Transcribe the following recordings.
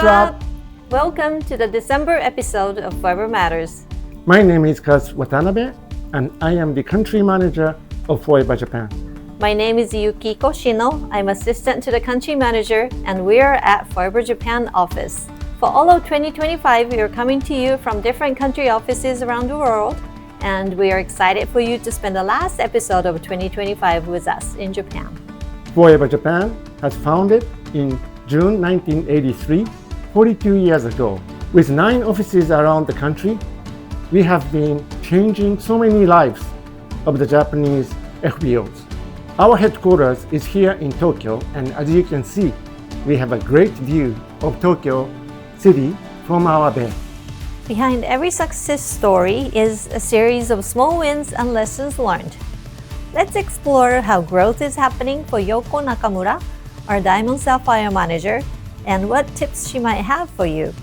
Konnichiwa. Welcome to the December episode of Forever Matters. My name is Kaz Watanabe, and I am the country manager of Forever Japan. My name is Yukiko Shino. I'm assistant to the country manager, and we are at Forever Japan office. For all of 2025, we are coming to you from different country offices around the world, and we are excited for you to spend the last episode of 2025 with us in Japan. Forever Japan has founded in June 1983, 42 years ago. With 9 offices around the country, we have been changing so many lives of the Japanese FBOs. Our headquarters is here in Tokyo, and as you can see, we have a great view of Tokyo City from our bed. Behind every success story is a series of small wins and lessons learned. Let's explore how growth is happening for Yoko Nakamura, our Diamond Sapphire manager, and what tips she might have for you.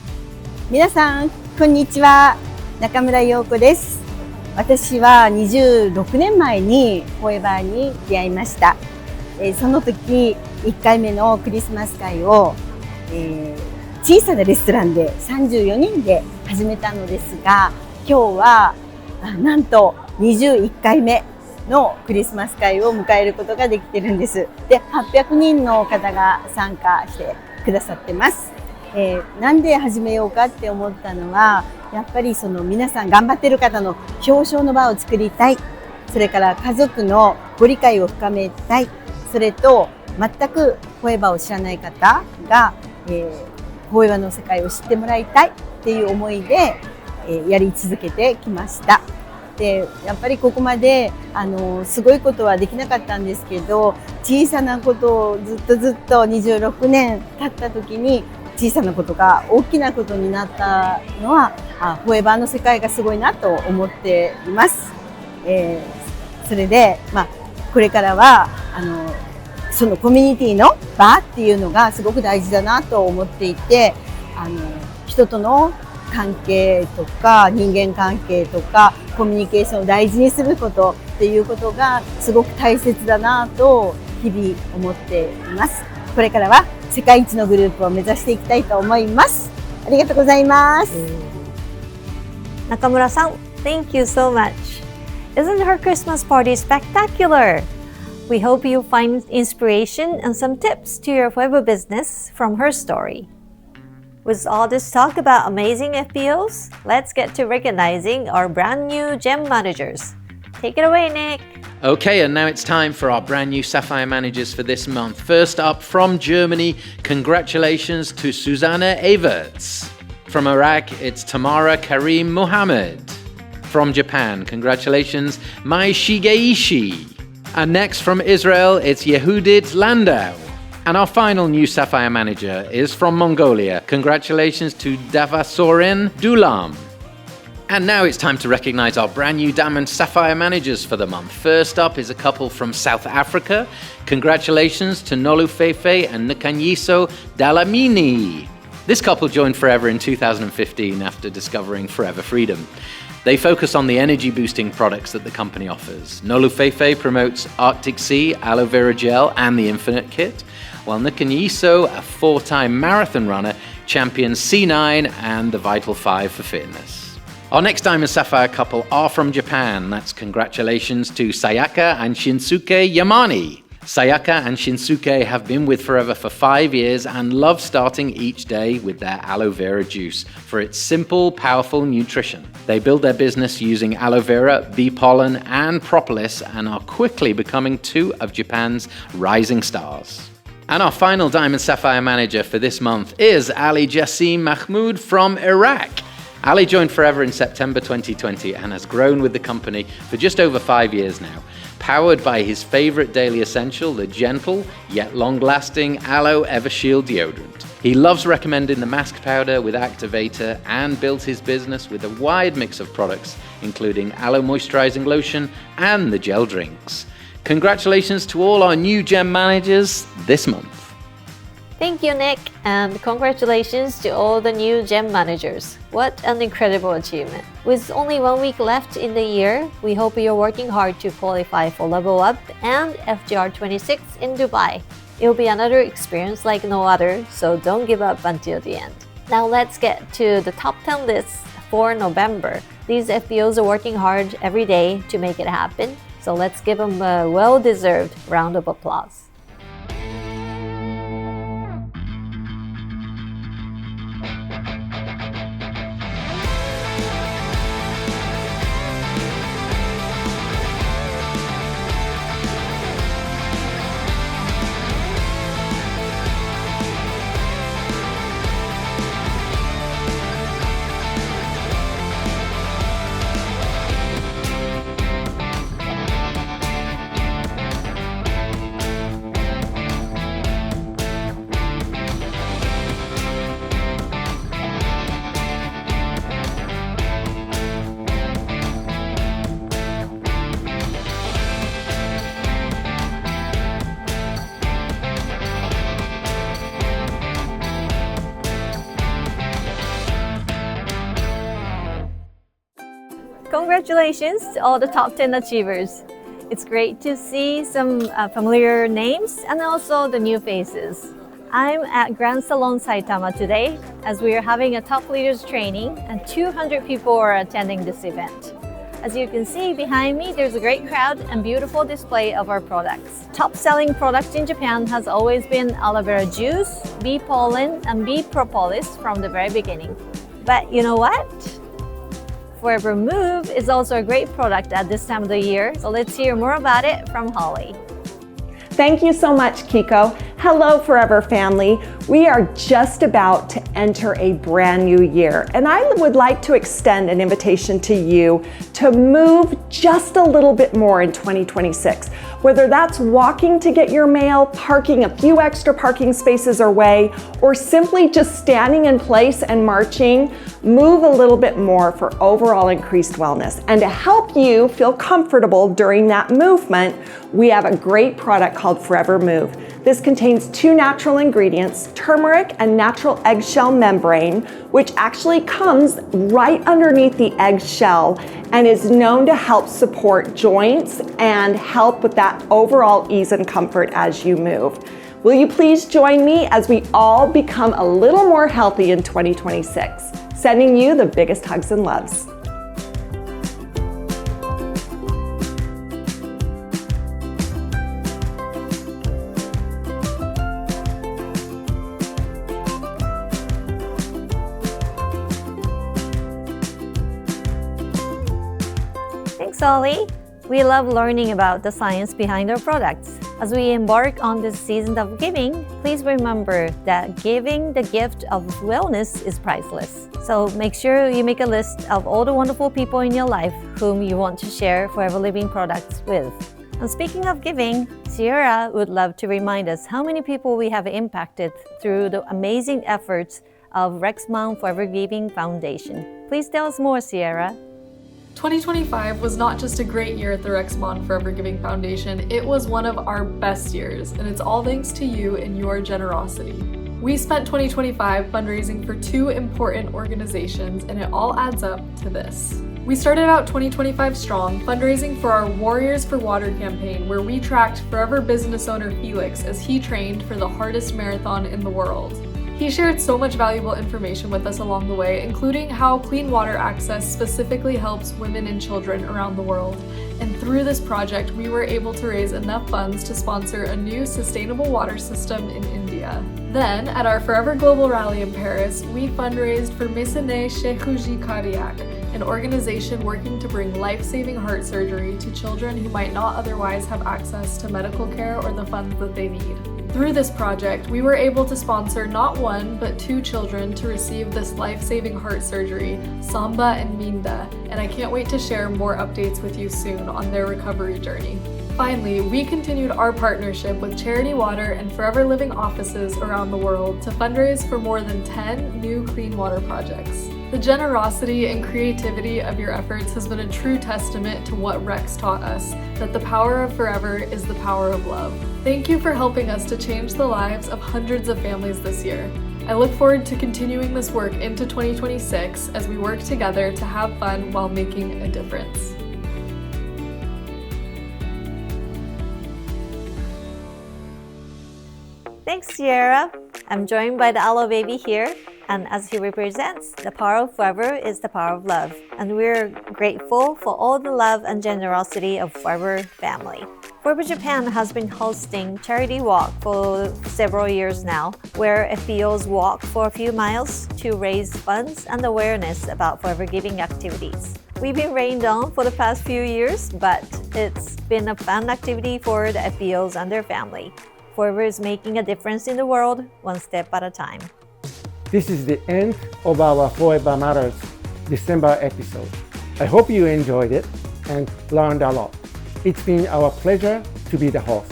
皆さん、こんにちは。中村陽子です。私は26年前にフォーエバーに出会いました。その時、1回目のクリスマス会を、小さなレストランで34人で始めたのですが、今日はなんと21回目のクリスマス会を迎えることができてるんです。で、800人の方が参加してくださってます。なんで始めようかって思ったのは、やっぱりその皆さん頑張ってる方の表彰の場を作りたい。それから家族のご理解を深めたい。それと全くフォーエバーを知らない方が、フォーエバーの世界を知ってもらいたいっていう思いで、やり続けてきました。で、やっぱりここまですごいことはできなかったんですけど、小さなことをずっと26年経った時に小さなことが大きなことになったのはフォーエバーの世界がすごいなと思っています。それで、これからはそのコミュニティの場っていうのがすごく大事だなと思っていて、人との関係とか人間関係とかコミュニケーションを大事にすることっていうことがすごく大切だなと日々思っています。これからは世界一のグループを目指していきたいと思います。ありがとうございます。中村さん, thank you so much. Isn't her Christmas party spectacular? We hope you find inspiration and some tips to your Forever business from her story. With all this talk about amazing FBOs, let's get to recognizing our brand new gem managers. Take it away, Nick. Okay, and now it's time for our brand new Sapphire managers for this month. First up, from Germany, congratulations to Susanne Everts. From Iraq, it's Tamara Karim Mohammed. From Japan, congratulations, Mai Shigeishi. And next from Israel, it's Yehudit Landau. And our final new Sapphire manager is from Mongolia. Congratulations to Davasorin Dulam. And now it's time to recognize our brand new Diamond Sapphire managers for the month. First up is a couple from South Africa. Congratulations to Nolufefe and Nkanyiso Dalamini. This couple joined Forever in 2015 after discovering Forever Freedom. They focus on the energy-boosting products that the company offers. Nolufefe promotes Arctic Sea, aloe vera gel, and the Infinite Kit, while Nkanyiso, a 4-time marathon runner, champions C9 and the Vital 5 for fitness. Our next Diamond Sapphire couple are from Japan. That's congratulations to Sayaka and Shinsuke Yamani. Sayaka and Shinsuke have been with Forever for 5 years and love starting each day with their aloe vera juice for its simple, powerful nutrition. They build their business using aloe vera, bee pollen, and propolis and are quickly becoming 2 of Japan's rising stars. And our final Diamond Sapphire manager for this month is Ali Jassim Mahmoud from Iraq. Ali joined Forever in September 2020 and has grown with the company for just over 5 years now, powered by his favorite daily essential, the gentle yet long-lasting Aloe Evershield deodorant. He loves recommending the mask powder with activator and built his business with a wide mix of products, including aloe moisturizing lotion and the gel drinks. Congratulations to all our new gem managers this month. Thank you, Nick, and congratulations to all the new gem managers. What an incredible achievement. With only 1 week left in the year, we hope you're working hard to qualify for Level Up and FGR 26 in Dubai. It'll be another experience like no other, so don't give up until the end. Now let's get to the top 10 lists for November. These FBOs are working hard every day to make it happen, so let's give them a well-deserved round of applause. Congratulations to all the top 10 achievers. It's great to see some familiar names and also the new faces. I'm at Grand Salon Saitama today as we are having a top leaders training and 200 people are attending this event. As you can see behind me, there's a great crowd and beautiful display of our products. Top selling products in Japan has always been aloe vera juice, bee pollen, and bee propolis from the very beginning. But you know what? Forever Move is also a great product at this time of the year, so let's hear more about it from Holly. Thank you so much, Kiko. Hello, Forever family. We are just about to enter a brand new year, and I would like to extend an invitation to you to move just a little bit more in 2026. Whether that's walking to get your mail, parking a few extra parking spaces away, or simply just standing in place and marching, move a little bit more for overall increased wellness. And to help you feel comfortable during that movement, we have a great product called Forever Move. This contains 2 natural ingredients, turmeric and natural eggshell membrane, which actually comes right underneath the eggshell and is known to help support joints and help with that overall ease and comfort as you move. Will you please join me as we all become a little more healthy in 2026? Sending you the biggest hugs and loves. Thanks, Ollie. We love learning about the science behind our products. As we embark on this season of giving, please remember that giving the gift of wellness is priceless. So make sure you make a list of all the wonderful people in your life whom you want to share Forever Living products with. And speaking of giving, Sierra would love to remind us how many people we have impacted through the amazing efforts of Rexmount Forever Giving Foundation. Please tell us more, Sierra. 2025 was not just a great year at the Rexmount Forever Giving Foundation, it was one of our best years, and it's all thanks to you and your generosity. We spent 2025 fundraising for 2 important organizations, and it all adds up to this. We started out 2025 strong, fundraising for our Warriors for Water campaign, where we tracked Forever business owner Felix as he trained for the hardest marathon in the world. He shared so much valuable information with us along the way, including how clean water access specifically helps women and children around the world. And through this project, we were able to raise enough funds to sponsor a new sustainable water system in India. Then, at our Forever Global Rally in Paris, we fundraised for Mécénat Chirurgie Cardiaque, an organization working to bring life-saving heart surgery to children who might not otherwise have access to medical care or the funds that they need. Through this project, we were able to sponsor not 1, but 2 children to receive this life-saving heart surgery, Samba and Minda, and I can't wait to share more updates with you soon on their recovery journey. Finally, we continued our partnership with Charity Water and Forever Living offices around the world to fundraise for more than 10 new clean water projects. The generosity and creativity of your efforts has been a true testament to what Rex taught us, that the power of Forever is the power of love. Thank you for helping us to change the lives of hundreds of families this year. I look forward to continuing this work into 2026 as we work together to have fun while making a difference. Thanks, Sierra. I'm joined by the Aloe Baby here. And as he represents, the power of Forever is the power of love. And we're grateful for all the love and generosity of Forever family. Forever Japan has been hosting charity walk for several years now, where FBOs walk for a few miles to raise funds and awareness about Forever Giving activities. We've been rained on for the past few years, but it's been a fun activity for the FBOs and their family. Forever is making a difference in the world, one step at a time. This is the end of our Forever Matters December episode. I hope you enjoyed it and learned a lot. It's been our pleasure to be the host.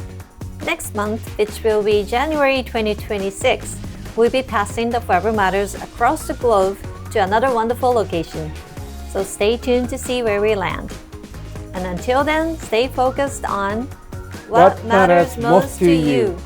Next month, which will be January 2026, we'll be passing the Forever Matters across the globe to another wonderful location. So stay tuned to see where we land. And until then, stay focused on what matters most to you.